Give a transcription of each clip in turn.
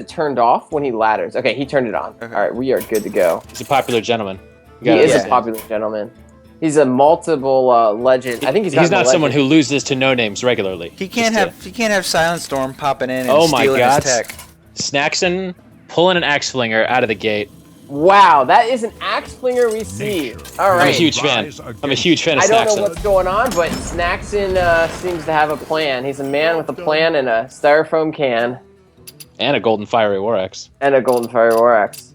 it turned off when he ladders. Okay, he turned it on. Okay. All right, we are good to go. He's a popular gentleman. He is a popular gentleman. He's a multiple legend. I think he's not someone who loses to no names regularly. He can't have Silent Storm popping in and Oh my stealing God. his tech. Snackson pulling an axe flinger out of the gate. Wow, that is an axe flinger we see. All right. I'm a huge fan. I'm a huge fan of I Snackson. don't know what's going on, but Snackson seems to have a plan. He's a man with a plan and a styrofoam can. And a golden fiery war axe. And a golden fire war axe.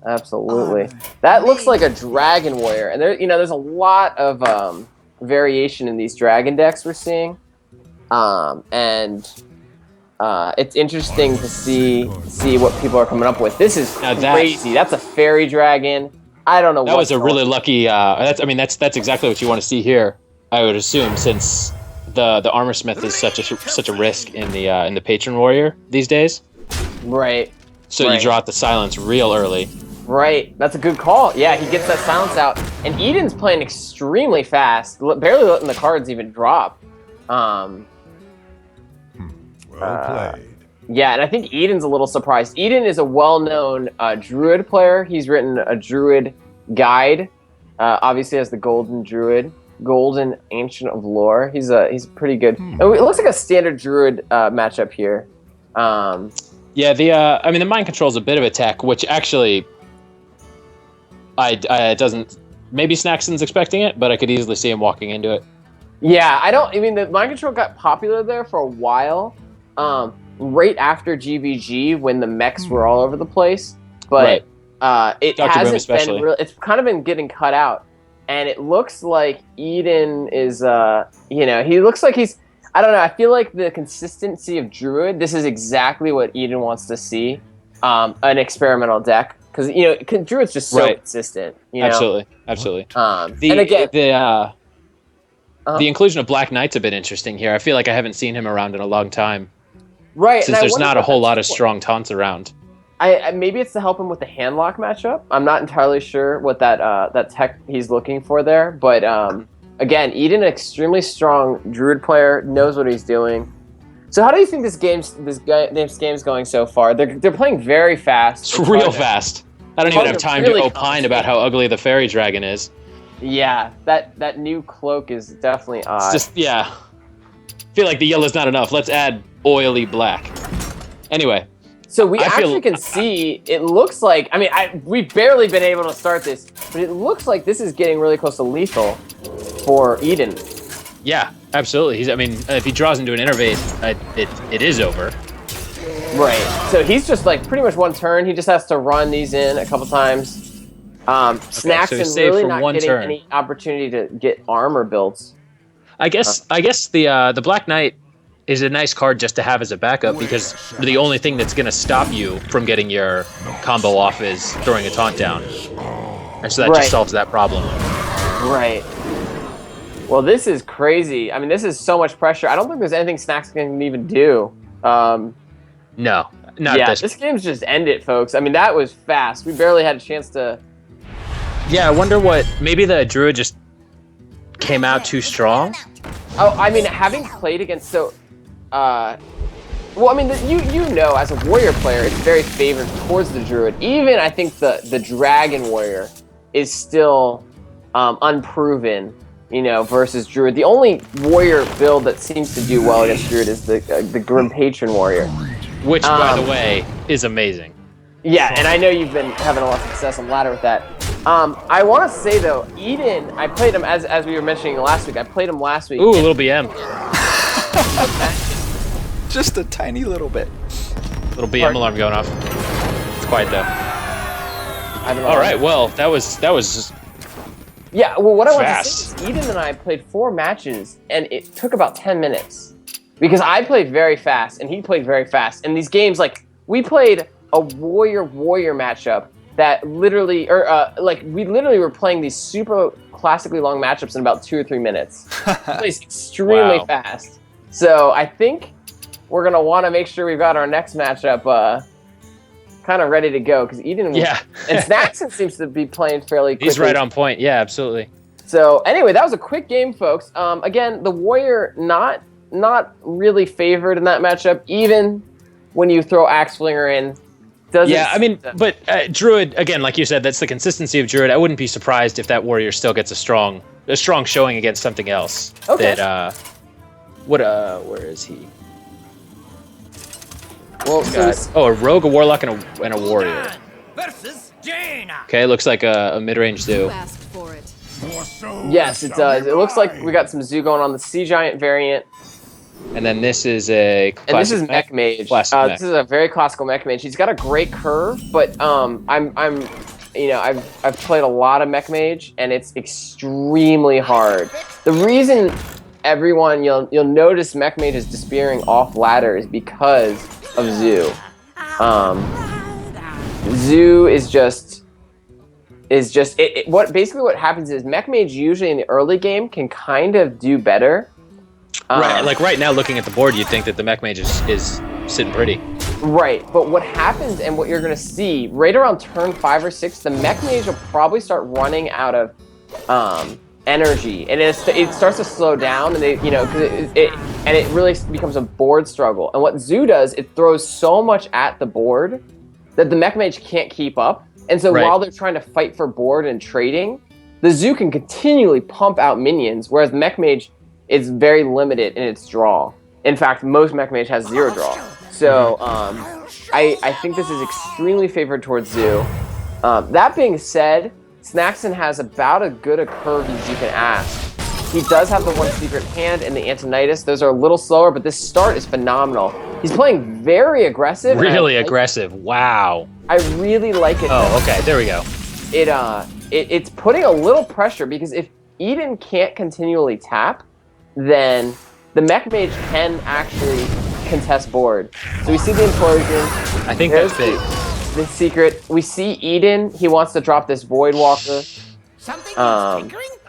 Absolutely. That looks like a dragon warrior. And there's a lot of variation in these dragon decks we're seeing. It's interesting to see what people are coming up with. This is crazy. That's a fairy dragon. I don't know. That was a really lucky. That's exactly what you want to see here. I would assume, since the armor smith is such a risk in the patron warrior these days. Right. So you draw out the silence real early. Right. That's a good call. Yeah, he gets that silence out, and Eden's playing extremely fast, barely letting the cards even drop. Well played. Yeah, and I think Eden's a little surprised. Eden is a well-known druid player. He's written a druid guide. Obviously has the golden druid, golden ancient of lore. He's pretty good. Oh, it looks like a standard druid matchup here. Yeah, the mind control's a bit of a tech, which actually, it doesn't. Maybe Snackson's expecting it, but I could easily see him walking into it. Yeah, the mind control got popular there for a while. Right after GVG, when the mechs were all over the place, but it Dr. hasn't been real. It's kind of been getting cut out, and it looks like Eden is, he looks like he's. I don't know. I feel like the consistency of Druid. This is exactly what Eden wants to see, an experimental deck, because Druid's just so consistent. Absolutely. And again, the inclusion of Black Knight's a bit interesting here. I feel like I haven't seen him around in a long time. Right. Since there's not a whole lot of strong taunts around. Maybe it's to help him with the handlock matchup. I'm not entirely sure what that tech he's looking for there, but again, Eden, an extremely strong Druid player, knows what he's doing. So how do you think this game's going so far? They're playing very fast. It's real fast. I don't even have time to opine about how ugly the fairy dragon is. Yeah, that new cloak is definitely odd. It's just, I feel like the yellow's not enough. Let's add oily black. Anyway. So we actually can see, it looks like, we've barely been able to start this, but it looks like this is getting really close to lethal for Eden. Yeah, absolutely. If he draws into an innervate, it is over. Right. So he's just like pretty much one turn. He just has to run these in a couple times. Snackson really not getting any opportunity to get armor builds. I guess the Black Knight is a nice card just to have as a backup, because the only thing that's going to stop you from getting your combo off is throwing a taunt down. And so that just solves that problem. Right. Well, this is crazy. This is so much pressure. I don't think there's anything Snackson can even do. No, not this game's just ended, folks. That was fast. We barely had a chance to... Yeah, I wonder maybe the Druid just came out too strong? Oh, having played against as a warrior player, it's very favored towards the Druid. Even I think the Dragon Warrior is still unproven, versus Druid. The only warrior build that seems to do well against Druid is the Grim Patron Warrior. Which, by the way, is amazing. Yeah, and I know you've been having a lot of success on ladder with that. I want to say, though, Eden, I played him, as we were mentioning last week, I played him last week. Ooh, a little BM. Just a tiny little bit. Little BM alarm going off. It's quiet, though. I don't know. All right, well, that was just yeah, well, what fast. I want to say is Eden and I played 4 matches, and it took about 10 minutes. Because I played very fast, and he played very fast. And these games, we played a warrior-warrior matchup that literally, we literally were playing these super classically long matchups in about 2 or 3 minutes. It plays extremely fast. So I think we're going to want to make sure we've got our next matchup kind of ready to go, because Eden and Snackson seems to be playing fairly quickly. He's right on point. Yeah, absolutely. So anyway, that was a quick game, folks. Again, the warrior not really favored in that matchup. Even Yeah. you throw Axe Flinger in. Doesn't. Yeah, I mean, but Druid again, like you said, that's the consistency of Druid. I wouldn't be surprised if that warrior still gets a strong showing against something else. Okay. That where is he? Well, a rogue, a warlock, and a warrior. Versus Jaina. Okay, looks like a mid-range zoo. You asked for it. yes, it does. It looks like we got some Zoo going on the Sea Giant variant. And then this is a classic And this is Mech Mage. Classic mech. This is a very classical Mech Mage. He's got a great curve, but I've played a lot of Mech Mage, and it's extremely hard. The reason you'll notice Mech Mage is despairing off ladder is because of Zoo. Zoo is just what happens is Mech Mage usually in the early game can kind of do better. Right, like right now, looking at the board, you'd think that the Mech Mage is sitting pretty. Right, but what happens and what you're going to see right around turn 5 or 6, the Mech Mage will probably start running out of energy, and it starts to slow down, and it really becomes a board struggle. And what Zoo does, it throws so much at the board that the Mech Mage can't keep up, and so while they're trying to fight for board and trading, the Zoo can continually pump out minions, whereas the Mech Mage is very limited in its draw. In fact, most Mech Mage has 0 draw. So I think this is extremely favored towards Zoo. That being said, Snackson has about as good a curve as you can ask. He does have the 1 secret hand and the Antonitis. Those are a little slower, but this start is phenomenal. He's playing very aggressive. Really aggressive. Wow. I really like it. Oh, okay. There we go. It's putting a little pressure because if Eden can't continually tap, then the Mech Mage can actually contest board. So we see the implosion. I think that's big. The secret. We see Eden. He wants to drop this Void Walker.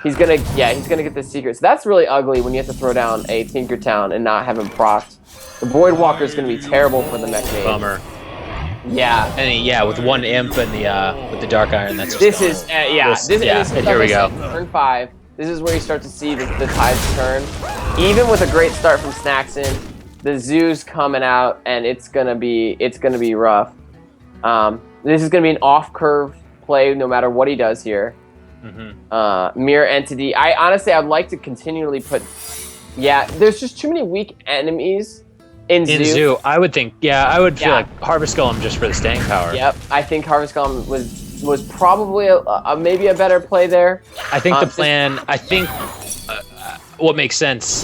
He's gonna get the secret. So that's really ugly when you have to throw down a Tinkertown and not have him procced. The Void Walker is gonna be terrible for the Mech Mage. Bummer. Yeah. And with 1 imp and with the Dark Iron, that's just This is here we go. Turn 5. This is where you start to see the tides turn. Even with a great start from Snackson, the Zoo's coming out, and it's gonna be rough. This is gonna be an off-curve play, no matter what he does here. Mirror Entity. I'd like to continually put. Yeah, there's just too many weak enemies in Zoo. I would think. Yeah, I would feel like Harvest Golem just for the staying power. Yep, I think Harvest Golem was probably maybe a better play there. I think the plan. I think what makes sense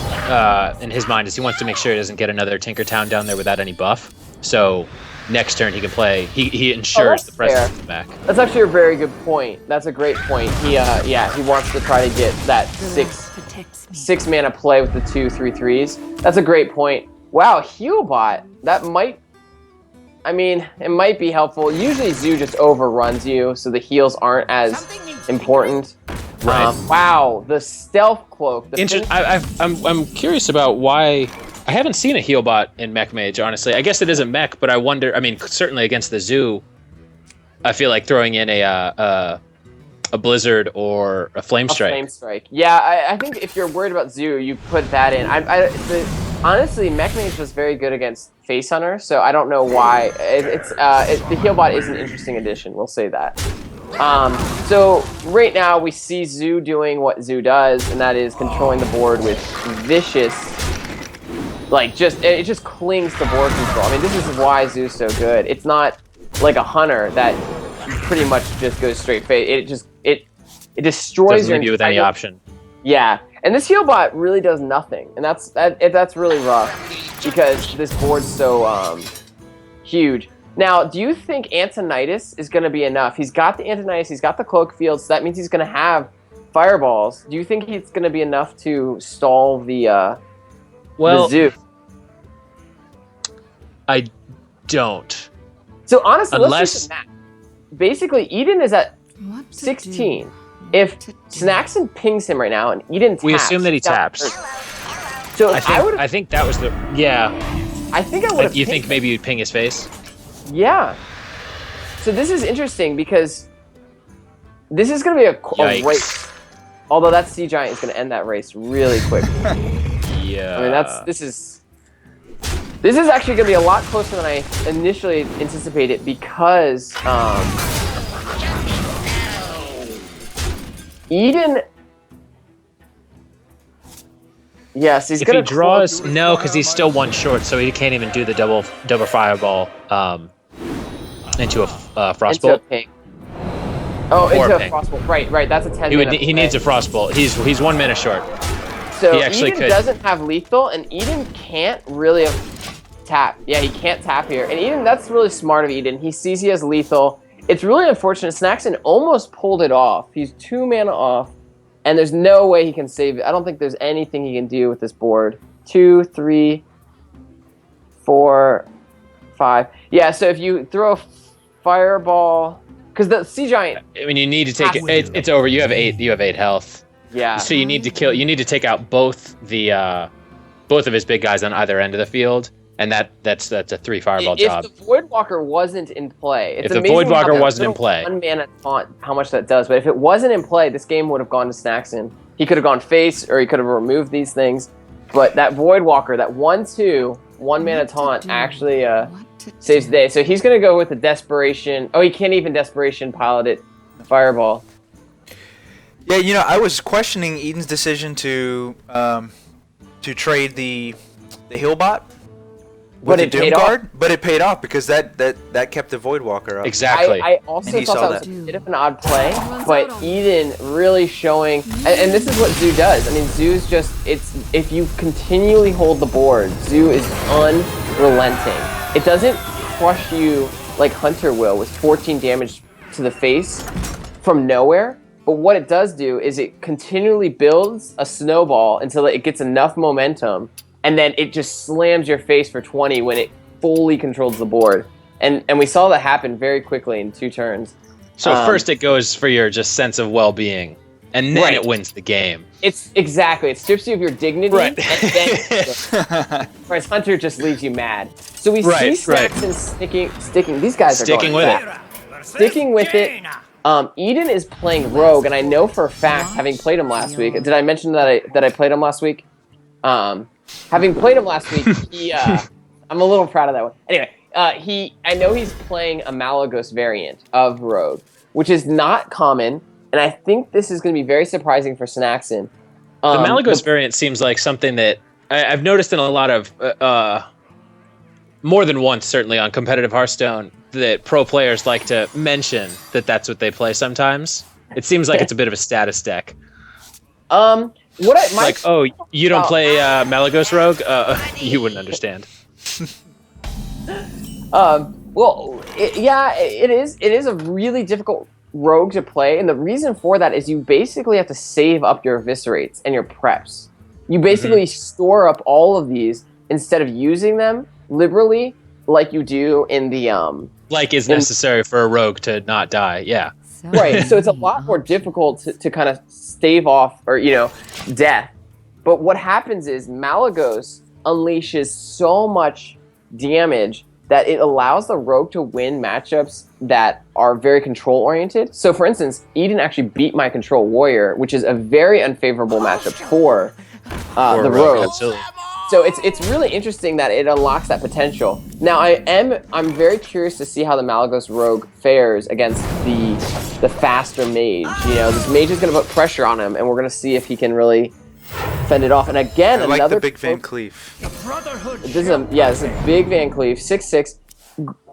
in his mind is he wants to make sure he doesn't get another Tinkertown down there without any buff. So next turn he can play. He ensures the presence is back. That's actually a very good point. That's a great point. He wants to try to get that 6 mana play with the 2/3/3s. That's a great point. Wow, Healbot. That might. I mean, it might be helpful. Usually Zoo just overruns you, so the heals aren't as important. Right. Wow, the Stealth Cloak. I'm curious about why. I haven't seen a Healbot in Mech Mage, honestly. I guess it isn't Mech, but I wonder. I mean, certainly against the Zoo, I feel like throwing in a Blizzard or a Flame Strike. Flame Strike. Yeah, I think if you're worried about Zoo, you put that in. Honestly, Mech Mage was very good against Face Hunter, so I don't know why. The Healbot is an interesting addition. We'll say that. So right now we see Zoo doing what Zoo does, and that is controlling the board with vicious. It just clings to board control. I mean, this is why Zoo's so good. It's not like a hunter that pretty much just goes straight face. It destroys Doesn't leave you with any option. Yeah, and this Healbot really does nothing, and that's really rough because this board's so huge. Now, do you think Antonitis is going to be enough? He's got the Antonitis, he's got the Cloak Field, so that means he's going to have Fireballs. Do you think he's going to be enough to stall the Zoo? I don't. So honestly, Unless... let's just basically Eden is at 16. If Snackson pings him right now and Eden taps, we assume that he taps. So I think that was the I think I would have. You think maybe you'd ping his face? Yeah. So this is interesting because this is going to be a race. Although that Sea Giant is going to end that race really quick. Yeah. I mean, this is This is actually going to be a lot closer than I initially anticipated because Eden. Yes, he's If going he to draws, no, because he's still one short, so he can't even do the double fireball into a frostbolt. Oh, into a ping. frostbolt. Right. That's a 10-minute. He needs a frostbolt. He's 1 minute short. So he actually Eden could. doesn't have lethal, and Eden can't really tap. Yeah, he can't tap here. And Eden, that's really smart of Eden. He sees he has lethal. It's really unfortunate. Snackson almost pulled it off. He's 2 mana off, and there's no way he can save it. I don't think there's anything he can do with this board. 2, 3, 4, 5. Yeah, so if you throw a fireball, because the Sea Giant. I mean, you need to take it. It's over. You have 8. You have 8 health. Yeah. So you need to kill. You need to take out both of his big guys on either end of the field, and that's a 3 fireball job. If the Voidwalker wasn't in play, it's If the amazing how Voidwalker that wasn't in little play. 1 mana taunt, how much that does. But if it wasn't in play, this game would have gone to Snackson. He could have gone face, or he could have removed these things. But that Voidwalker, that 1/2 1 mana taunt, actually saves the day. So he's going to go with the Desperation. Oh, he can't even Desperation pilot it. Fireball. Yeah, I was questioning Eden's decision to trade the Healbot with the Doom Guard, but it paid off because that kept the Voidwalker up. Exactly. I also thought that was a bit of an odd play, but Eden really showing, and this is what Zoo does. I mean, Zoo's just, if you continually hold the board, Zoo is unrelenting. It doesn't crush you like Hunter will with 14 damage to the face from nowhere. But what it does do is it continually builds a snowball until it gets enough momentum, and then it just slams your face for 20 when it fully controls the board. And we saw that happen very quickly in 2 turns. So first it goes for your just sense of well-being, and then it wins the game. It's exactly. It strips you of your dignity, Right. and then whereas Hunter just leaves you mad. So we see Snackson sticking. These guys are Sticking going with fast. Sticking with it. Eden is playing Rogue, and I know for a fact, having played him last week. Did I mention that I played him last week? Having played him last week, I'm a little proud of that one. Anyway, I know he's playing a Malagos variant of Rogue, which is not common, and I think this is going to be very surprising for Snackson. The Malagos variant seems like something that I've noticed in a lot of, more than once certainly on competitive Hearthstone, that pro players like to mention that that's what they play sometimes. It seems like it's a bit of a status deck. You don't play Malagos Rogue? You wouldn't understand. It is a really difficult Rogue to play, and the reason for that is you basically have to save up your eviscerates and your preps. You basically store up all of these instead of using them liberally like you do in the like is necessary for a rogue to not die. Yeah. Right. So it's a lot more difficult to kind of stave off or death. But what happens is Malagos unleashes so much damage that it allows the rogue to win matchups that are very control oriented. So for instance, Eden actually beat my control warrior, which is a very unfavorable matchup for the rogue. So it's really interesting that it unlocks that potential. Now I'm very curious to see how the Malagos Rogue fares against the faster mage. This mage is going to put pressure on him, and we're going to see if he can really fend it off. And again, I like another the big Van Cleef. This is a big Van Cleef, 6/6.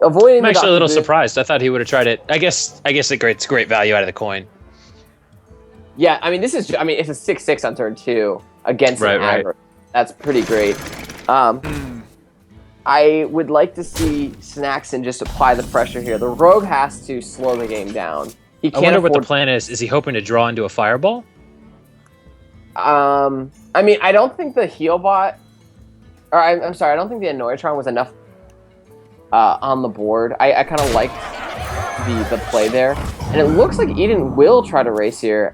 Avoiding. I'm actually a little surprised. I thought he would have tried it. I guess it's great value out of the coin. Yeah, I mean it's a 6/6 on turn 2 against an aggro. That's pretty great. I would like to see Snackson just apply the pressure here. The rogue has to slow the game down. He can't. I wonder what the plan is. Is he hoping to draw into a fireball? I mean, I don't think the Healbot, or I'm sorry, I don't think the Annoyatron was enough on the board. I kind of liked the play there, and it looks like Eden will try to race here.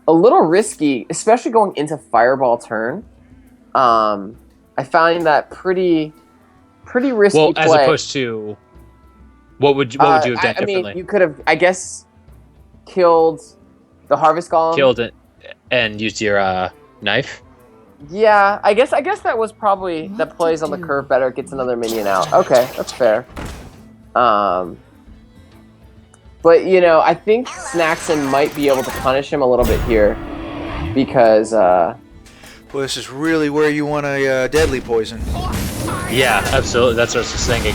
A little risky, especially going into Fireball turn. I find that pretty risky. Well, play. as opposed to, what would you have done differently? I mean, you could have, I guess, killed the Harvest Golem. Killed it and used your knife. Yeah, I guess that was probably that plays on the curve better, gets another minion out. Okay, that's fair. But you know, I think Snackson might be able to punish him a little bit here because Well, this is really where you want a deadly poison. Yeah, absolutely. That's what I was just thinking.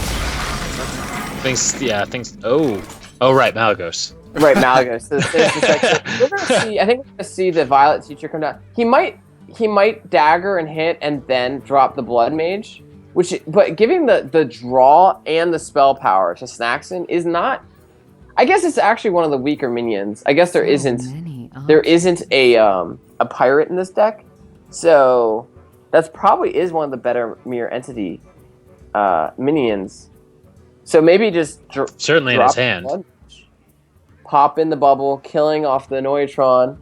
Things. Oh, right, Malagos. right, Malagos. We're gonna see. I think we're gonna see the Violet Teacher come down. He might dagger and hit and then drop the Blood Mage, but giving the draw and the spell power to Snackson is not. I guess it's actually one of the weaker minions. I guess there isn't a pirate in this deck, so that's probably is one of the better Mirror Entity minions. So maybe just certainly in his hand. Pop in the bubble, killing off the Noitron.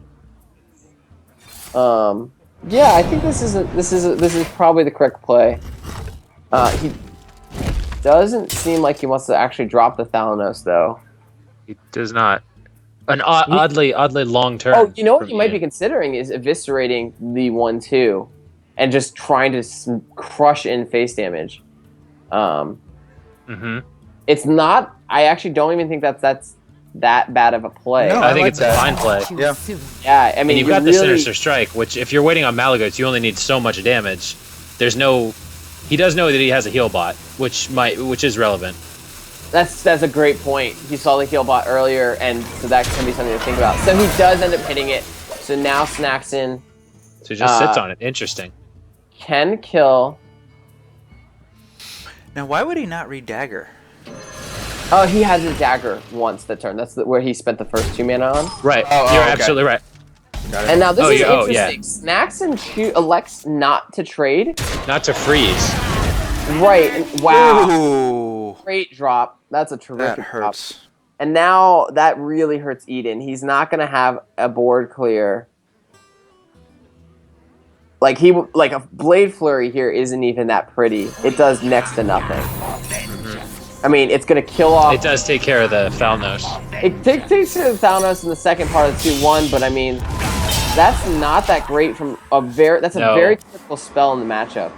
Yeah, I think this is probably the correct play. He doesn't seem like he wants to actually drop the Thalanos though. He does not. An oddly long term. Oh, you know what you might be considering is eviscerating the 1/2 and just trying to crush in face damage. It's not. I actually don't even think that's that bad of a play. No, I think like it's that. a fine play. Yeah. Yeah, I mean, And you've got the Sinister Strike, which if you're waiting on Malagos, you only need so much damage. There's no. He does know that he has a heal bot, which is relevant. That's a great point. He saw the heal bot earlier, and so that can be something to think about. So he does end up hitting it. So now Snackson. So he just sits on it. Interesting. Can kill. Now, why would he not read dagger? Oh, he has a dagger once that turn. That's where he spent the first 2 mana on. Right. Oh, You're okay. absolutely right. And now this is yeah. interesting. Snackson elects not to trade. Not to freeze. Right. And wow. Ooh, Great drop. That's a terrific that drop. hurts. And now that really hurts Eden. He's not going to have a board clear. Like a Blade Flurry here isn't even that pretty. It does next to nothing. I mean, it's going to kill off. It does take care of the Thalnos. It takes care of Thalnos in the second part of the 2/1, but I mean, that's not that great from a very. That's a very typical spell in the matchup.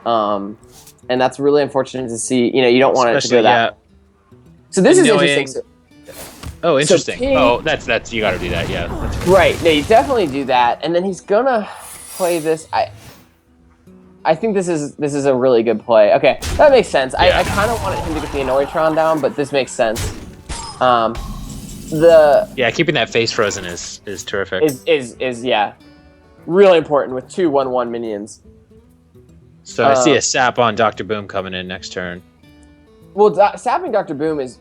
And that's really unfortunate to see. You know, you don't want it to go that. So this is interesting. Oh, interesting. So King, that's you got to do that. Yeah. Right. No, you definitely do that, and then he's gonna play this. I think this is a really good play. Okay, that makes sense. Yeah. I kind of wanted him to get the Noitron down, but this makes sense. Keeping that face frozen is terrific. Is yeah, really important with 2 1/1 minions. So I see a sap on Dr. Boom coming in next turn. Well, sapping Dr. Boom is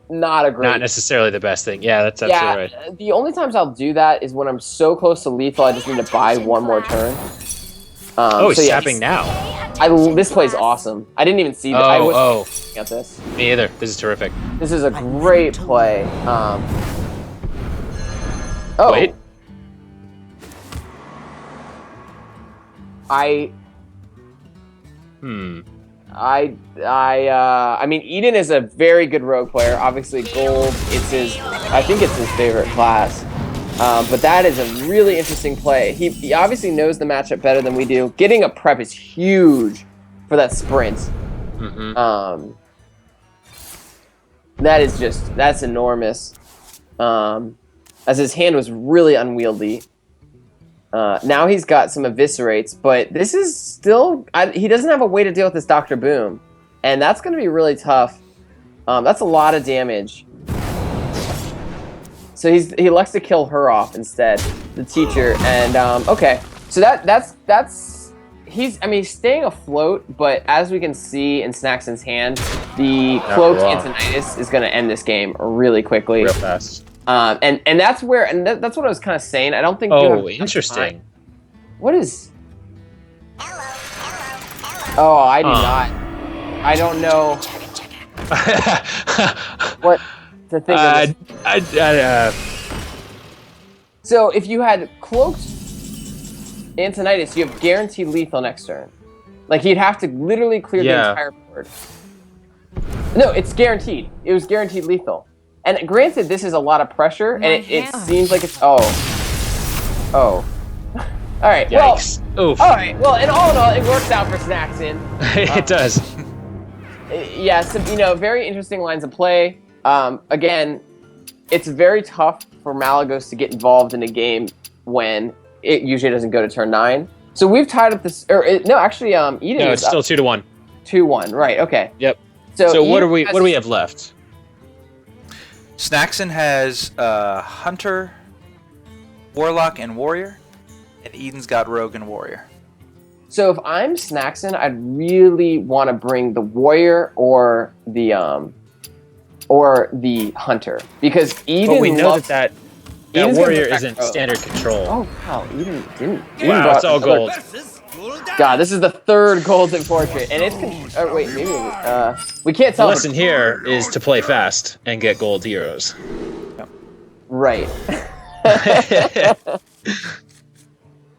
not a great. Not necessarily the best thing. Yeah, that's absolutely right. The only times I'll do that is when I'm so close to lethal, I just need to buy one more turn. He's sapping now. This play's awesome. I didn't even see that. I was at this. Me either. This is terrific. This is a great play. Wait. I mean, Eden is a very good rogue player. Obviously, gold. I think it's his favorite class. But that is a really interesting play. He obviously knows the matchup better than we do. Getting a prep is huge for that sprint. That's enormous. As his hand was really unwieldy. Now he's got some eviscerates, but this is still... he doesn't have a way to deal with this Dr. Boom. And that's going to be really tough. That's a lot of damage. So he elects to kill her off instead, the teacher. And, okay. So he's staying afloat, but as we can see in Snackson's hand, the Cloaked Antonitis is going to end this game really quickly. Real fast. And that's where, and that's what I was kind of saying. I don't think. Oh, interesting. What is? Oh, I do not. I don't know. What to think of this. So if you had Cloaked Antonitis, you have guaranteed lethal next turn. Like he'd have to literally clear the entire board. No, it's guaranteed. It was guaranteed lethal. And granted, this is a lot of pressure, and it seems like it's... Oh. All right, Yikes. well, Oof. All right. Well, in all, it works out for Snackson. It does. Yeah, some very interesting lines of play. Again, it's very tough for Malagos to get involved in a game when it usually doesn't go to turn 9. So we've tied up this. No, actually, Eden. No, it's still 2-1. 2-1. Right. Okay. Yep. So what do Eden we have left? Snackson has Hunter, Warlock, and Warrior, and Eden's got Rogue and Warrior. So if I'm Snackson, I'd really want to bring the Warrior or the Hunter, because Eden. But we know loves, that Eden's Warrior gonna isn't protect standard control. Oh wow, Eden didn't. Wow, it's all gold. God, this is the 3rd golden portrait, and it's. Wait, maybe we can't The tell. lesson here is to play fast and get gold heroes. Right.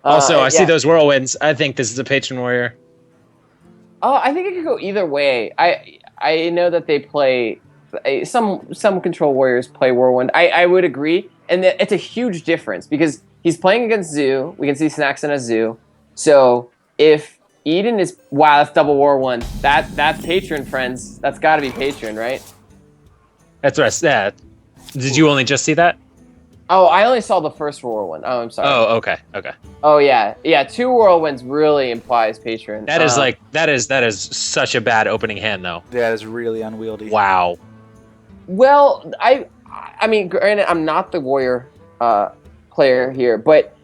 Also, I see yeah. those whirlwinds. I think this is a patron warrior. Oh, I think it could go either way. I know that they play some control warriors play whirlwind. I would agree, and that it's a huge difference because he's playing against Zoo. We can see Snackson as Zoo. So if Eden is that's double whirlwind. That's patron, friends. That's got to be patron, right? That's what I said. Did you only just see that? Oh, I only saw the first whirlwind. Oh, I'm sorry. Oh, okay. Oh yeah. 2 whirlwinds really implies patron. That is that is such a bad opening hand, though. Yeah, it's really unwieldy. Wow. Well, I mean, granted, I'm not the warrior player here, but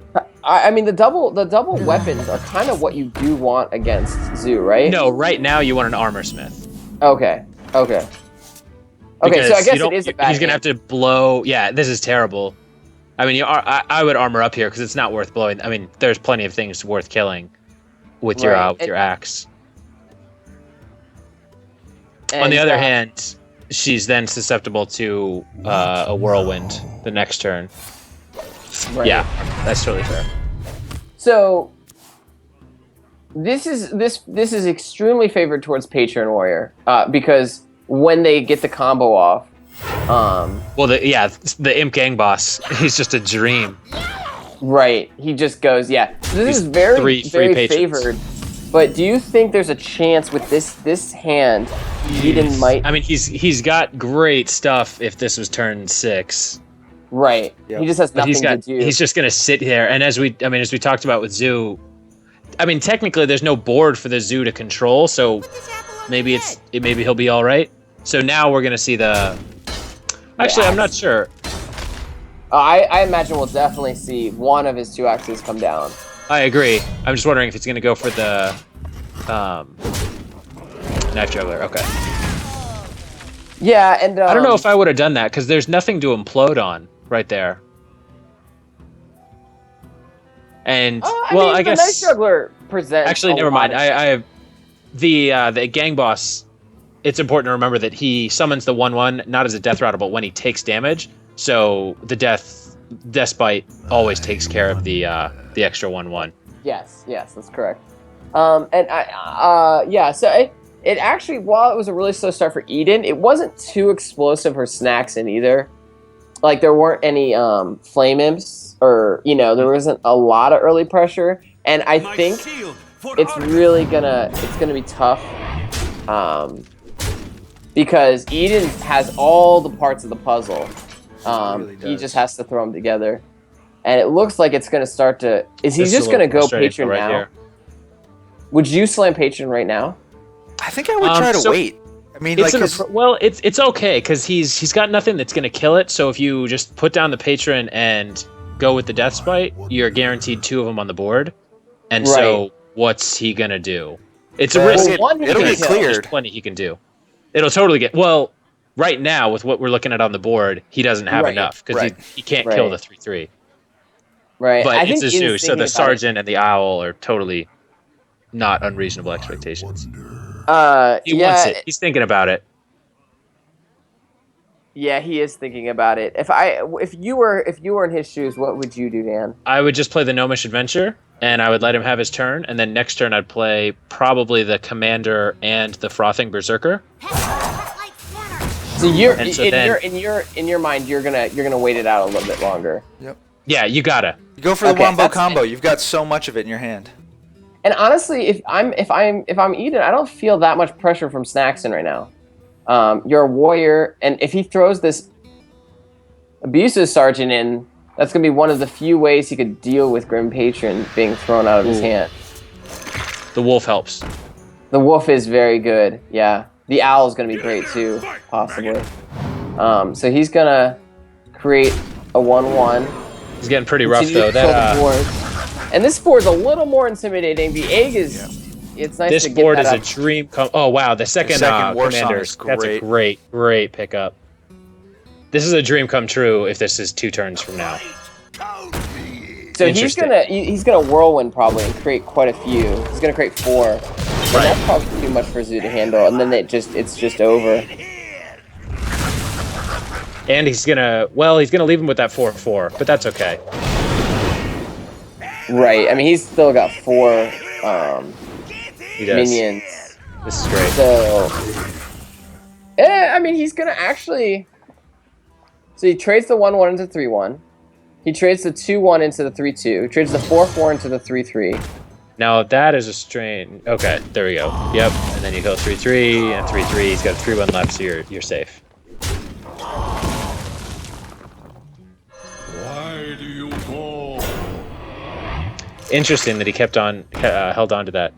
I mean the double weapons are kind of what you do want against Zoo, right? No, right now you want an armor smith. Okay. Okay, so I guess it is a bad He's gonna have to blow. Yeah, this is terrible. I mean, I would armor up here because it's not worth blowing. I mean, there's plenty of things worth killing with your axe. On the other hand, she's then susceptible to a whirlwind the next turn. Right. Yeah, that's totally fair. So this is extremely favored towards patron warrior because when they get the combo off. Well, the Imp Gang boss, he's just a dream. Right, he just goes, yeah. This is very favored. But do you think there's a chance with this hand, Eden might? I mean, he's got great stuff if this was turn 6. Right, he just has nothing to do. He's just gonna sit there, and as we talked about with Zoo, I mean, technically there's no board for the Zoo to control, so maybe he'll be all right. So now we're gonna see the. Actually, I'm not sure. I imagine we'll definitely see one of his 2 axes come down. I agree. I'm just wondering if it's gonna go for the knife juggler. Okay. Yeah, and I don't know if I would have done that because there's nothing to implode on right there. And I guess the knife juggler presents. Actually, never mind. I have the gang boss. It's important to remember that he summons the 1/1 not as a death rattle, but when he takes damage. So the death bite always takes care of the extra 1/1. Yes, that's correct. So it actually, while it was a really slow start for Eden, it wasn't too explosive for Snackson either. Like there weren't any flame imps, or there wasn't a lot of early pressure, and I think it's really gonna be tough. Because Eden has all the parts of the puzzle. He just has to throw them together. And it looks like it's going to start to... Is he just going to go patron now? Here. Would you slam patron right now? I think I would try to wait. I mean, it's okay, because he's got nothing that's going to kill it, so if you just put down the patron and go with the death spite, you're guaranteed 2 of them on the board. And so, what's he going to do? It's a risk. It'll get cleared. There's plenty he can do. It'll totally get... Well, right now, with what we're looking at on the board, he doesn't have enough, because he can't kill the 3/3. Right. But it's a Zoo, so the Sergeant and the Owl are totally not unreasonable expectations. He wants it. He's thinking about it. Yeah, he is thinking about it. If you were in his shoes, what would you do, Dan? I would just play the Gnomish Adventure, and I would let him have his turn, and then next turn I'd play probably the Commander and the Frothing Berserker. So in your mind, you're gonna wait it out a little bit longer. Yep. Yeah, you gotta. You go for the wombo combo. You've got so much of it in your hand. And honestly, if I'm Eden, I don't feel that much pressure from Snackson right now. You're a warrior, and if he throws this abusive sergeant in, that's gonna be one of the few ways he could deal with Grim Patron being thrown out of his hand. The wolf helps. The wolf is very good. Yeah, the owl is gonna be great too, possibly. So he's gonna create a 1/1. He's getting pretty rough though. And this board's a little more intimidating. The egg is. It's nice. This to get board that is up. a dream. Oh wow, the second war song commander. is That's a great pickup. This is a dream come true if this is 2 turns from now. So he's gonna whirlwind probably and create quite a few. He's gonna create 4. And that's probably too much for Zoo to handle. And then it's just over. And he's gonna leave him with that 4/4, but that's okay. Right. I mean, he's still got 4 He does. minions. This is great. So, I mean, he's gonna actually. So he trades the 1/1 into 3/1. He trades the 2/1 into the 3/2. He trades the 4/4 into the 3/3. Now that is a strain. Okay, there we go. Yep, and then you go 3/3 and 3/3. He's got a 3/1 left, so you're safe. Why do you go? Interesting that he kept on held on to that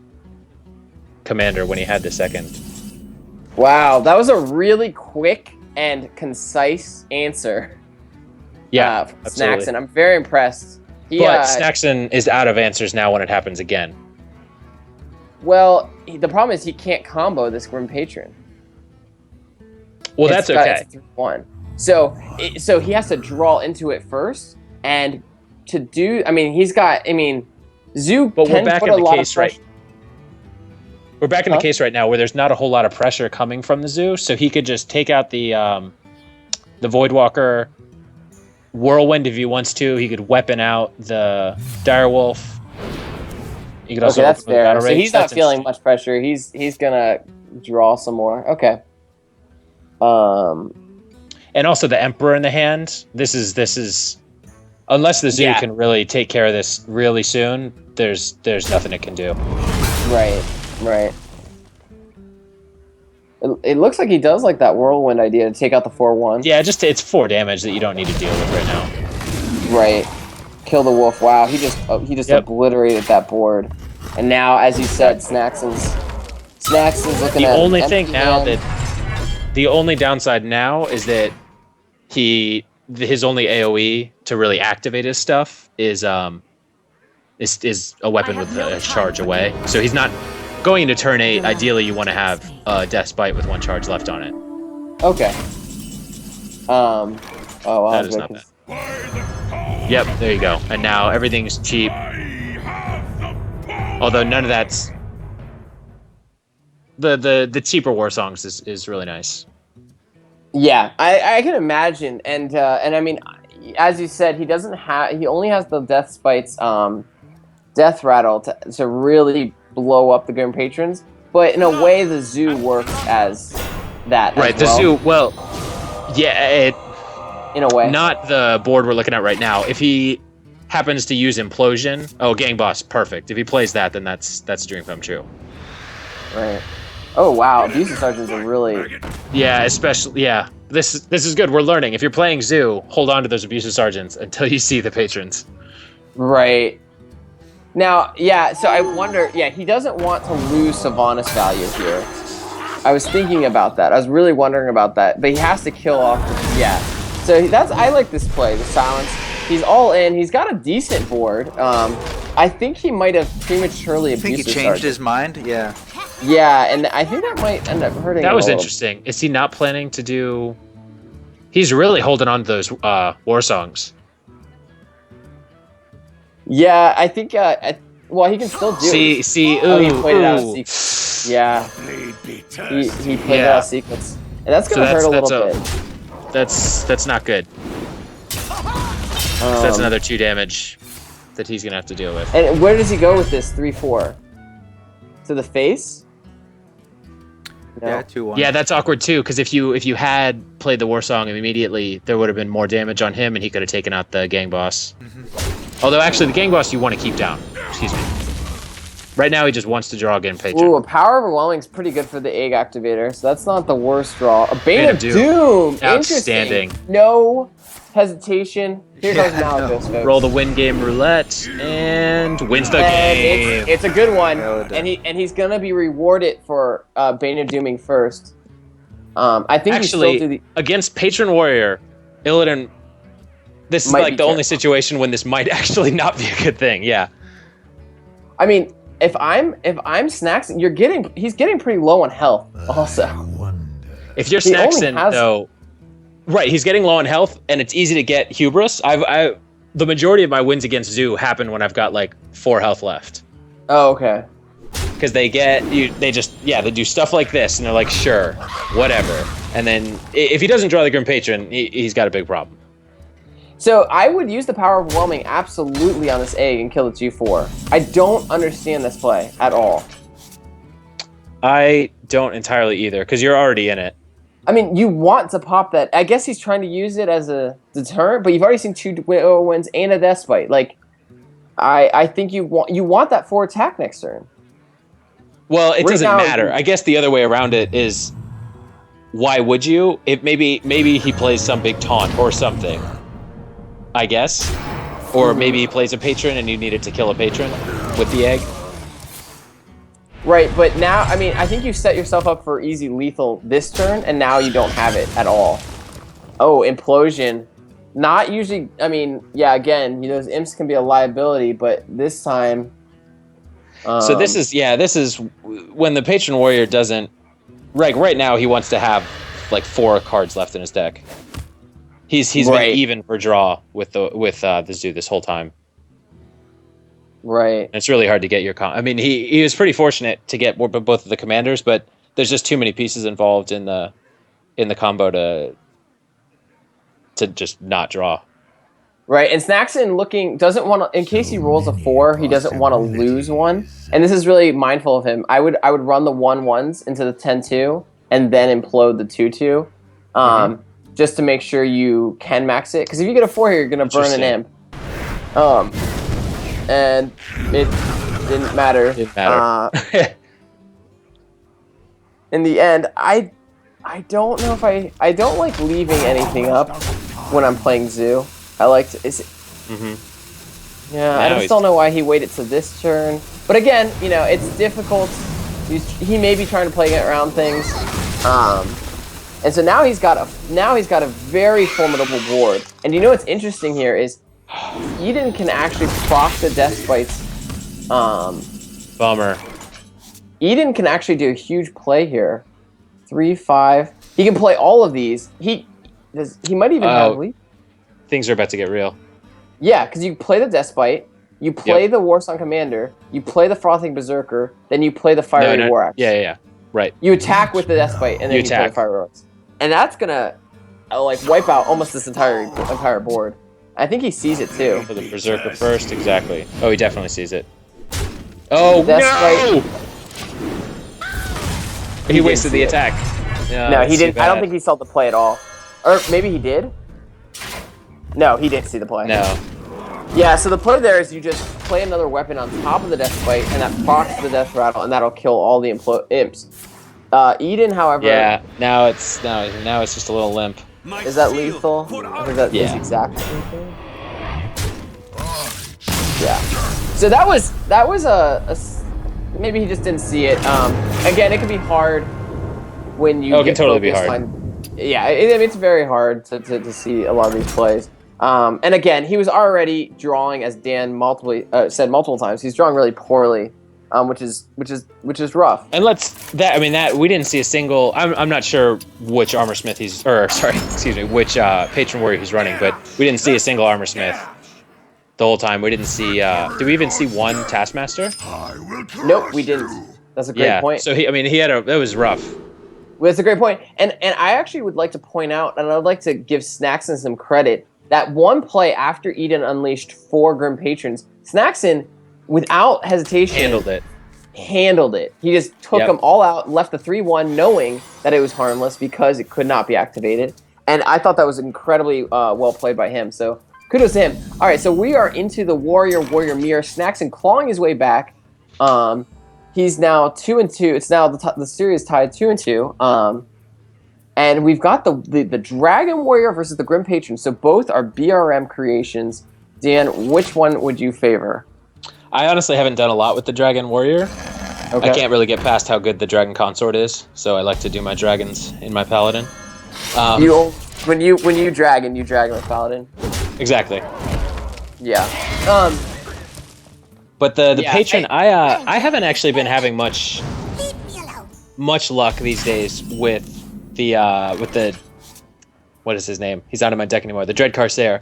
commander when he had the second. Wow, that was a really quick and concise answer. Yeah, Snackson. absolutely. I'm very impressed. But Snackson is out of answers now when it happens again. Well, the problem is he can't combo this Grim Patron. Well, that's okay. It's a 3/1. So he has to draw into it first, and to do. I mean, Zoo. But we're back in the case pressure. We're back in the case right now where there's not a whole lot of pressure coming from the Zoo, so he could just take out the Voidwalker, Whirlwind if he wants to. He could weapon out the Direwolf. He could also Okay, that's open with fair. Battle So Rage. he's not feeling much pressure. He's gonna draw some more. Okay. And also the Emperor in the hand. This is unless the Zoo can really take care of this really soon, there's nothing it can do. Right. It looks like he does like that Whirlwind idea to take out the 4/1. Yeah, it's 4 damage that you don't need to deal with right now. Right. Kill the wolf. Wow, he just obliterated that board. And now, as you said, Snackson's looking at The only thing now hand. the only downside now is that his only AoE to really activate his stuff is a weapon with a charge away. So he's not going into turn 8. Ideally, you want to have Death Spite with 1 charge left on it. Okay. Oh wow. That is not bad. Yep, there you go. And now everything's cheap. Although none of that's the cheaper war songs is really nice. Yeah, I can imagine, and I mean, as you said, he only has the Death Spite's Death Rattle to really blow up the Grim Patrons, but in a way the Zoo works as that. Right, as the well. Zoo. Well, yeah, in a way. Not the board we're looking at right now. If he happens to use Implosion, Gang Boss, perfect. If he plays that, then that's a dream come true. Right. Oh wow, Abusive Sergeants are really. Yeah, especially This is good. We're learning. If you're playing Zoo, hold on to those Abusive Sergeants until you see the patrons. Right. Now, yeah. So I wonder. Yeah, he doesn't want to lose Sylvanas value here. I was thinking about that. I was really wondering about that. But he has to kill off. Yeah. So I like this play. The silence. He's all in. He's got a decent board. I think he might have prematurely abused. I think he changed his mind. Yeah. Yeah, and I think that might end up hurting. That was interesting. Is he not planning to do? He's really holding on to those war songs. Yeah, I think. Well, he can still do it. See. He played it out of sequence. Yeah. He played it out of sequence, and that's gonna hurt a little bit. That's not good. That's another 2 damage that he's gonna have to deal with. And where does he go with this 3/4? To the face? No. Yeah, 2/1. Yeah, that's awkward too, because if you had played the war song immediately, there would have been more damage on him, and he could have taken out the gang boss. Although actually, the gang boss you want to keep down. Excuse me. Right now, he just wants to draw again patron. Ooh, a Power Overwhelming is pretty good for the egg activator, so that's not the worst draw. A Bane of Doom! Outstanding. Interesting. No hesitation. Here goes Malagos, folks. Roll the win game roulette and wins the game. It's a good one, and he's gonna be rewarded for Bane of Dooming first. I think actually against Patron Warrior, Illidan. This is like the only situation when this might actually not be a good thing. Yeah. I mean, if I'm Snackson, he's getting pretty low on health also. If you're Snackson though, right, he's getting low on health and it's easy to get hubris. The majority of my wins against Zoo happen when I've got like 4 health left. Oh, okay. Because they do stuff like this and they're like, sure, whatever. And then if he doesn't draw the Grim Patron, he's got a big problem. So I would use the Power Overwhelming absolutely on this egg and kill the 2/4. I don't understand this play at all. I don't entirely either, because you're already in it. I mean, you want to pop that. I guess he's trying to use it as a deterrent, but you've already seen 2 wins and a Deathbite. Like, I think you want that 4 attack next turn. Well, it doesn't matter. I guess the other way around it is, why would you? Maybe he plays some big taunt or something. I guess. Or maybe he plays a patron and you needed to kill a patron with the egg. Right, but now, I mean, I think you set yourself up for easy lethal this turn, and now you don't have it at all. Oh, Implosion. Not usually, I mean, yeah, again, those imps can be a liability, but this time... so this is when the Patron Warrior doesn't... Right now he wants to have, like, 4 cards left in his deck. He's been even for draw with the Zoo this whole time. Right. And it's really hard to get your I mean, he was pretty fortunate to get both of the commanders, but there's just too many pieces involved in the combo to just not draw. Right, and Snackson doesn't want to, in case he rolls a 4, he doesn't want to lose one. And this is really mindful of him. I would run the 1/1s into the 10-2 and then implode the 2-2. Just to make sure you can max it. Because if you get a 4 here, you're going to burn an imp. And it didn't matter. In the end, I don't know if I don't like leaving anything up when I'm playing Zoo. I like to... Yeah, I just don't know why he waited to this turn. But again, it's difficult. He may be trying to play around things. And so now he's got a very formidable board. And what's interesting here is Eden can actually proc the Deathbites. Bummer. Eden can actually do a huge play here. 3-5. He can play all of these. He might even have lead. Things are about to get real. Yeah, because you play the Deathbite, you play the Warsong Commander, you play the Frothing Berserker, then you play the Fiery War Axe. Yeah. Right. You attack with the Deathbite, and then you play the Fiery War Axe. And that's gonna wipe out almost this entire board. I think he sees it too. For the Berserker first, exactly. Oh, he definitely sees it. Oh no! He wasted the attack. No, he didn't. I don't think he saw the play at all. Or maybe he did. No, he didn't see the play. No. Yeah, so the play there is you just play another weapon on top of the Deathbite, and that procs the Death Rattle, and that'll kill all the imps. Eden, however... Yeah, now it's just a little limp. Is that lethal? I think that is exactly lethal. Yeah. So that was a maybe he just didn't see it. Again, it can be hard when you. It can totally be hard. Yeah, it's very hard to see a lot of these plays. And again, he was already drawing, as Dan said multiple times. He's drawing really poorly, which is rough. And we didn't see a single. I'm not sure which armor smith which patron warrior he's running, but we didn't see a single armor smith the whole time. We didn't see. Did we even see one taskmaster? Nope, we didn't. That's a great point. So that was rough. Well, that's a great point. And I actually would like to point out, and I would like to give Snackson some credit, that one play after Eden unleashed 4 Grim Patrons, Snackson, without hesitation, handled it. He just took them all out, left the 3-1, knowing that it was harmless because it could not be activated. And I thought that was incredibly well played by him. So kudos to him. All right, so we are into the Warrior Mirror. Snackson clawing his way back. He's now 2-2. It's now the series tied 2-2. And we've got the Dragon Warrior versus the Grim Patron. So both are BRM creations. Dan, which one would you favor? I honestly haven't done a lot with the Dragon Warrior. Okay. I can't really get past how good the Dragon Consort is, so I like to do my dragons in my Paladin. When you dragon with Paladin. Exactly. Yeah. But the Patron, I haven't actually been having much luck these days with the what is his name? He's not in my deck anymore. The Dread Corsair.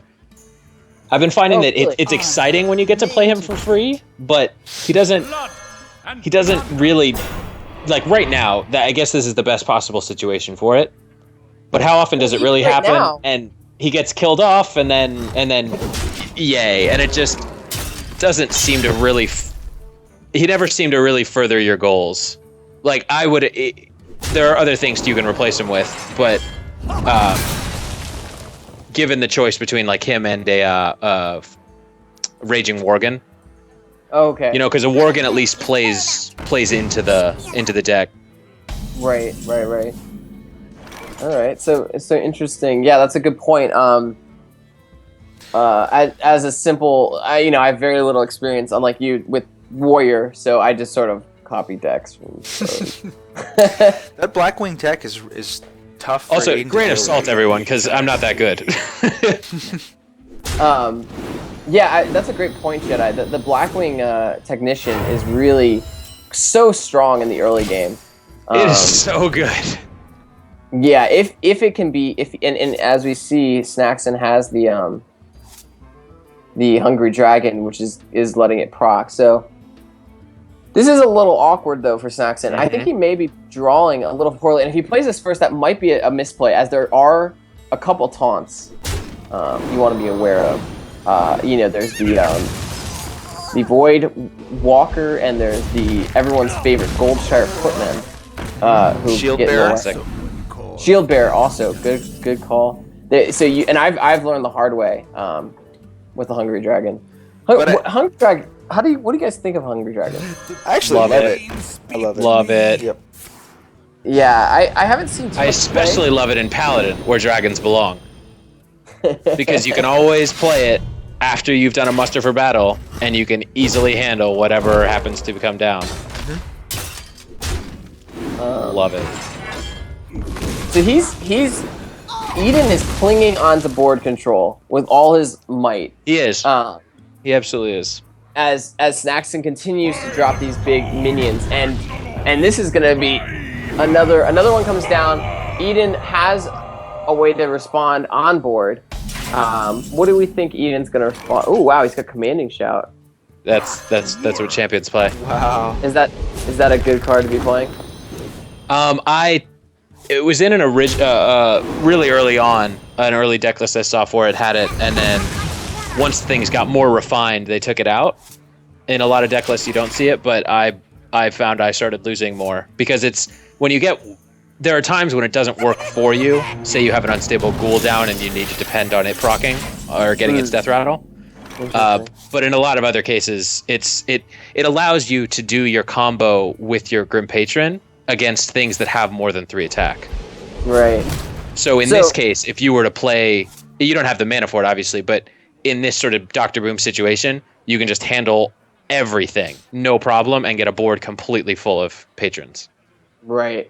I've been finding that it's exciting when you get to play him for free, but he doesn't really, like right now, I guess this is the best possible situation for it. But how often does it really happen? Now. And he gets killed off, and then yay, and it just doesn't seem to really. He never seemed to really further your goals. Like there are other things you can replace him with, but given the choice between like him and a Raging Worgen. Okay. You know, because a Worgen at least plays into the deck. Right. All right, so interesting. Yeah, that's a good point. As a simple, I have very little experience, unlike you, with Warrior, so I just sort of copy decks. That Blackwing tech is tough. For Also, Aiden grain to of deal salt, with. everyone, because I'm not that good. That's a great point, Jedi. The Blackwing technician is really so strong in the early game. It is so good. Yeah, if it can be, and as we see, Snackson has the Hungry Dragon, which is letting it proc. So this is a little awkward though for Snackson. I think he may be drawing a little poorly, and if he plays this first, that might be a misplay, as there are a couple taunts you want to be aware of. There's the Void Walker, and there's everyone's favorite Goldshire Footman, who Shield get Bearer. Shield Bearer also good call. I've learned the hard way with the Hungry Dragon. Hungry Dragon. What do you guys think of Hungry Dragon? I actually love it. I love it. Love it. Yep. Yeah, I haven't seen. I especially love it in Paladin, where dragons belong, because you can always play it after you've done a muster for battle, and you can easily handle whatever happens to come down. Love it. So Eden is clinging onto board control with all his might. He is. He absolutely is. As Snackson continues to drop these big minions, and this is gonna be another one comes down. Eden has a way to respond on board. What do we think Eden's gonna respond? Oh wow, he's got Commanding Shout. That's what champions play. Wow. Is that a good card to be playing? It was in an really early on, an early deck list I saw for it had it, and then once things got more refined, they took it out. In a lot of deck lists, you don't see it, but I found I started losing more, because there are times when it doesn't work for you. Say you have an unstable ghoul down and you need to depend on it proccing or getting its death rattle. But in a lot of other cases, it allows you to do your combo with your Grim Patron against things that have more than 3 attack. Right. So in this case, if you were to play, you don't have the mana for it, obviously, but in this sort of Dr. Boom situation, you can just handle everything, no problem, and get a board completely full of patrons. Right.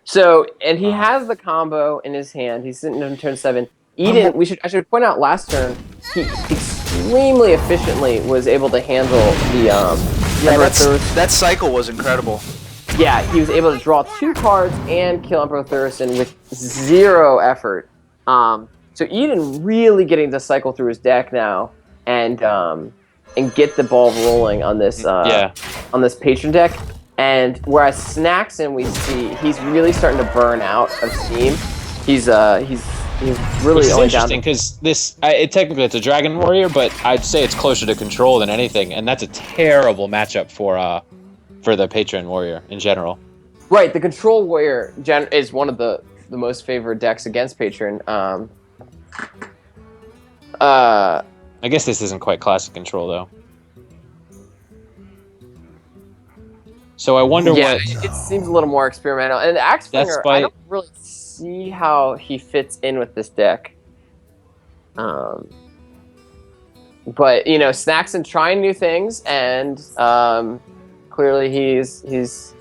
So, and he has the combo in his hand. He's sitting on turn 7. Eden, I should point out, last turn, he extremely efficiently was able to handle the that cycle was incredible. Yeah, he was able to draw 2 cards and kill Emperor Thurston with 0 effort. So Eden really getting to cycle through his deck now and get the ball rolling on this on this patron deck. And whereas Snackson, we see he's really starting to burn out of steam. He's really Which is only interesting, because technically it's a Dragon Warrior, but I'd say it's closer to control than anything, and that's a terrible matchup for the Patron Warrior in general. Right, the Control Warrior is one of the most favored decks against Patron. I guess this isn't quite classic control, though. So I wonder Yeah, what. it seems a little more experimental. And Axe Flinger, I don't really see how he fits in with this deck. But Snackson trying new things, and clearly he has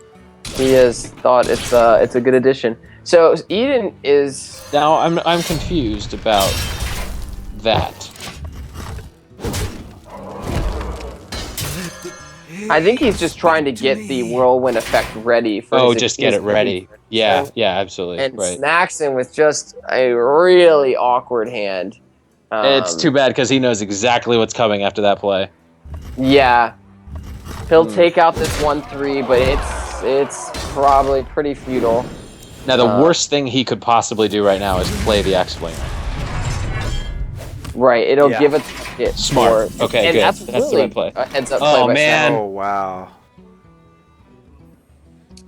thought it's a good addition. So Eden is Now I'm confused about that. I think he's just trying to get the whirlwind effect ready for. Oh, just get it ready. Yeah, absolutely. And right. Snackson with just a really awkward hand. It's too bad because he knows exactly what's coming after that play. Yeah, he'll take out this 1-3, but it's probably pretty futile. Now the worst thing he could possibly do right now is play the Axe Flinger. Right, it'll give a target. Smart. Okay, and good. That's really the right play. A heads up Oh play by man! Oh wow!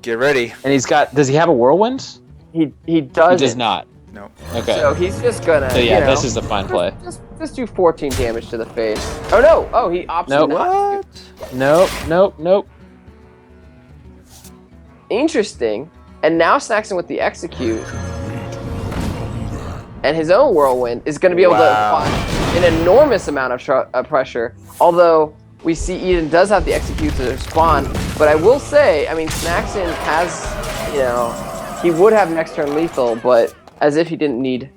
Get ready. And he's got. Does he have a whirlwind? He He does. does not. No. Okay. So he's just gonna. So yeah, this is a fine play. Just do 14 damage to the face. Oh no! Oh, he opts Nope. not to. Nope. Interesting. And now Snackson with the execute. And his own whirlwind is going to be able to apply an enormous amount of pressure. Although we see Eden does have the execute to respond. But I will say, I mean, Snackson has, he would have next turn lethal, but as if he didn't need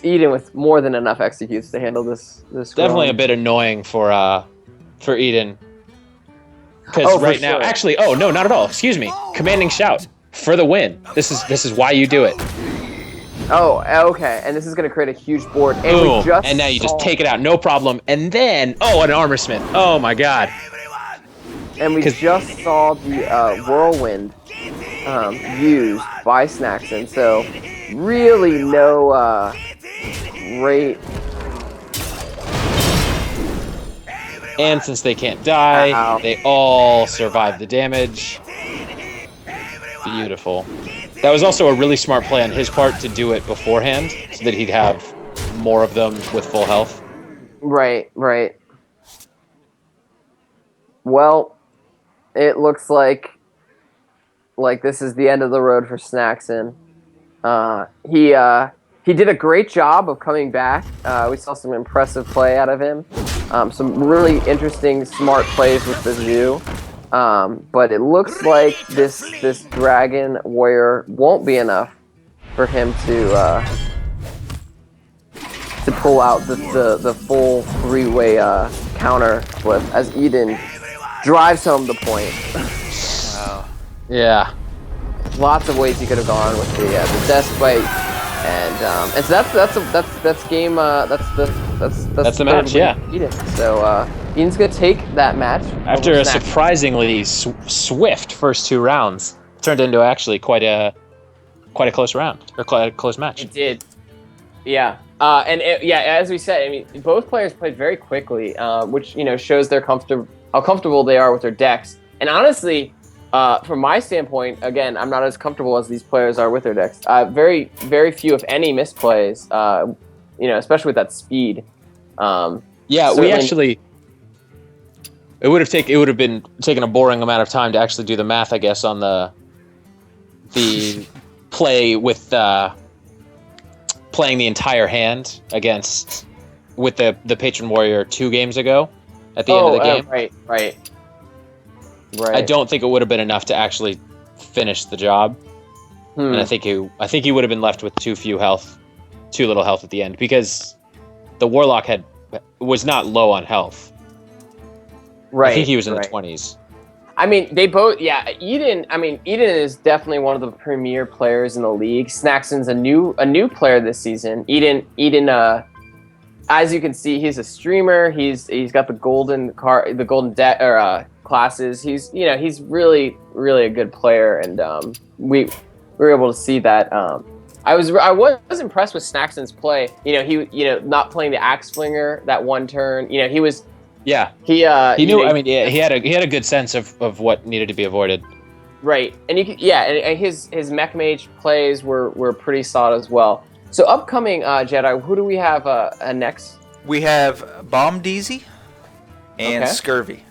Eden with more than enough executes to handle this. Definitely a bit annoying for Eden. Because right now, actually, no, not at all. Excuse me. Commanding shout for the win. This is why you do it. Oh, okay. And this is going to create a huge board. And Boom. And now you just take it out, no problem. And then, an Armor Smith. Oh my god. And we just saw the whirlwind used by Snackson. So really no great. And since they can't die, they all survive the damage. Beautiful. That was also a really smart play on his part to do it beforehand, so that he'd have more of them with full health. Right. Well, it looks like this is the end of the road for Snackson. He did a great job of coming back. We saw some impressive play out of him. Some really interesting, smart plays with the zoo. But it looks like this Dragon Warrior won't be enough for him to pull out the full three-way counter flip as Eden drives home the point. Wow. Yeah. Lots of ways he could have gone with the desk bite, and so that's game. That's the match. Yeah. Eden. So Eden's gonna take that match After a surprisingly swift first 2 rounds, turned into actually quite a close round or quite a close match. It did. Yeah. As we said, I mean, both players played very quickly, which shows how comfortable they are with their decks. And honestly, from my standpoint, again, I'm not as comfortable as these players are with their decks. Very, very few, if any, misplays. Especially with that speed. We actually. It would have been taken a boring amount of time to actually do the math, I guess, on the play with playing the entire hand with the Patron Warrior 2 games ago at the end of the game. Right. I don't think it would have been enough to actually finish the job, and I think he would have been left with too little health at the end because the Warlock was not low on health. Right. I think he was in the 20s. I mean, they both. Yeah, Eden. I mean, Eden is definitely one of the premier players in the league. Snackson's a new player this season. Eden. As you can see, he's a streamer. He's got the golden classes. He's really a good player, and we were able to see that. I was impressed with Snackson's play. He not playing the Axe Flinger that one turn. He was. Yeah. He knew. He had a good sense of what needed to be avoided. Right, and and his Mech Mage plays were pretty solid as well. So upcoming Jedi, who do we have next? We have Bomb Deezy and Scurvy.